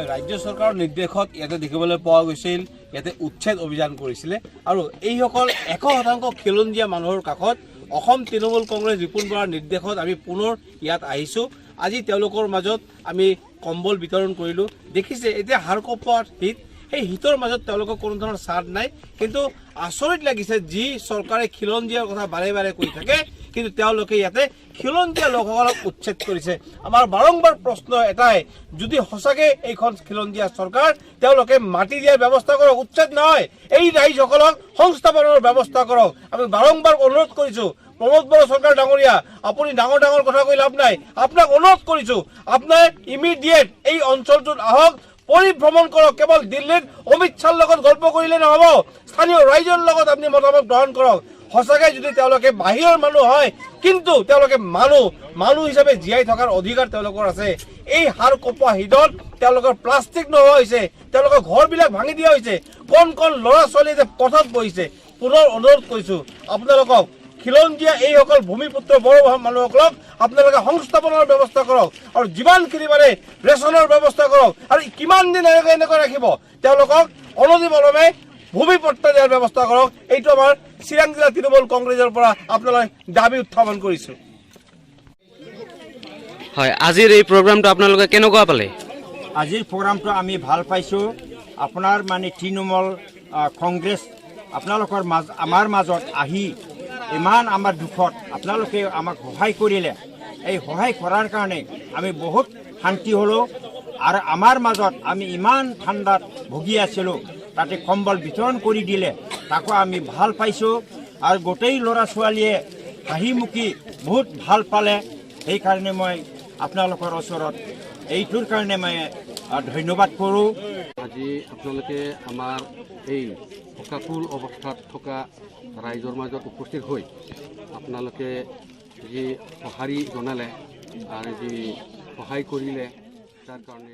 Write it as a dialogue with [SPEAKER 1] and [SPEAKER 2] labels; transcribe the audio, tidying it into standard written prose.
[SPEAKER 1] ৰাজ্য চৰকাৰৰ নিৰ্দেশত ইয়াতে দেখিবলৈ পোৱা গৈছিল ইয়াতে উচ্ছেদ অভিযান কৰিছিলে আৰু এইসকল 100% খিলঞ্জীয়া মানুহৰ কাষত অসম তৃণমূল কংগ্ৰেছ বিপুল বৰাৰ নিৰ্দেশত আমি পুনৰ ইয়াত আহিছোঁ। আজি তেওঁলোকৰ মাজত আমি কম্বল বিতৰণ কৰিলোঁ। দেখিছে এতিয়া হাড়কঁপোৱা শীত, সেই শীতৰ মাজত তেওঁলোকৰ কোনো ধৰণৰ ছাদ নাই। কিন্তু আচৰিত লাগিছে যি চৰকাৰে খিলঞ্জীয়াৰ কথা বাৰে বাৰে কৈ থাকে কিন্তু তেওঁলোকে ইয়াতে খিলঞ্জীয়া লোকসকলক উচ্ছেদ কৰিছে। আমাৰ বাৰম্বাৰ প্ৰশ্ন এটাই, যদি সঁচাকৈ এইখন খিলঞ্জীয়া চৰকাৰ তেওঁলোকে মাটি দিয়াৰ ব্যৱস্থা কৰক, উচ্ছেদ নহয়, এই ৰাইজসকলক সংস্থাপনৰ ব্যৱস্থা কৰক। আমি বাৰম্বাৰ অনুৰোধ কৰিছোঁ প্ৰমোদ বড়ো চৰকাৰ ডাঙৰীয়া, আপুনি ডাঙৰ ডাঙৰ কথা কৈ লাভ নাই। আপোনাক অনুৰোধ কৰিছোঁ আপোনাৰ ইমিডিয়েট এই অঞ্চলটোত আহক, পৰিভ্ৰমণ কৰক। কেৱল দিল্লীত অমিত শ্বাহৰ লগত গল্প কৰিলে নহ'ব, স্থানীয় ৰাইজৰ লগত আপুনি মতামত গ্ৰহণ কৰক। সঁচাকৈ যদি তেওঁলোকে বাহিৰৰ মানুহ হয় কিন্তু তেওঁলোকে মানুহ হিচাপে জীয়াই থকাৰ অধিকাৰ তেওঁলোকৰ আছে। এই হাড়কঁপোৱা শীতত তেওঁলোকৰ প্লাষ্টিক নোহোৱা হৈছে, তেওঁলোকৰ ঘৰবিলাক ভাঙি দিয়া হৈছে, কণ কণ ল'ৰা ছোৱালী যে পথত বহিছে। পুনৰ অনুৰোধ কৰিছোঁ আপোনালোকক, খিলঞ্জীয়া এইসকল ভূমিপুত্ৰ বড়ো মানুহসকলক আপোনালোকে সংস্থাপনৰ ব্যৱস্থা কৰক আৰু যিমানখিনি পাৰে ৰেচনৰ ব্যৱস্থা কৰক। আৰু কিমান দিন এনেকৈ ৰাখিব, তেওঁলোকক অনতিপলমে ভূমিপট্টা দিয়াৰ ব্যৱস্থা কৰক। এইটো আমাৰ চিৰাং জিলা তৃণমূল কংগ্ৰেছৰ পৰা আপোনালোকে দাবী উত্থাপন কৰিছোঁ।
[SPEAKER 2] হয়, আজিৰ এই প্ৰগ্ৰামটো আপোনালোকে কেনেকুৱা পালে?
[SPEAKER 3] আজিৰ প্ৰগ্ৰামটো আমি ভাল পাইছোঁ। আপোনাৰ মানে তৃণমূল কংগ্ৰেছ আপোনালোকৰ আমাৰ মাজত আহি ইমান আমাৰ দুখত আপোনালোকে আমাক সহায় কৰিলে। এই সহায় কৰাৰ কাৰণে আমি বহুত শান্তি হ'লোঁ। আৰু আমাৰ মাজত আমি ইমান ঠাণ্ডাত ভুগি আছিলোঁ, তাতে কম্বল বিতৰণ কৰি দিলে, তাকো আমি ভাল পাইছোঁ। আৰু গোটেই ল'ৰা ছোৱালীয়ে হাঁহিমুখি বহুত ভাল পালে। সেইকাৰণে মই আপোনালোকৰ ওচৰত এইটোৰ কাৰণে মই ধন্যবাদ কৰোঁ।
[SPEAKER 4] আজি আপোনালোকে আমাৰ এই শোকাকুল অৱস্থাত থকা ৰাইজৰ মাজত উপস্থিত হৈ আপোনালোকে যি সঁহাৰি জনালে আৰু যি সহায় কৰিলে তাৰ কাৰণে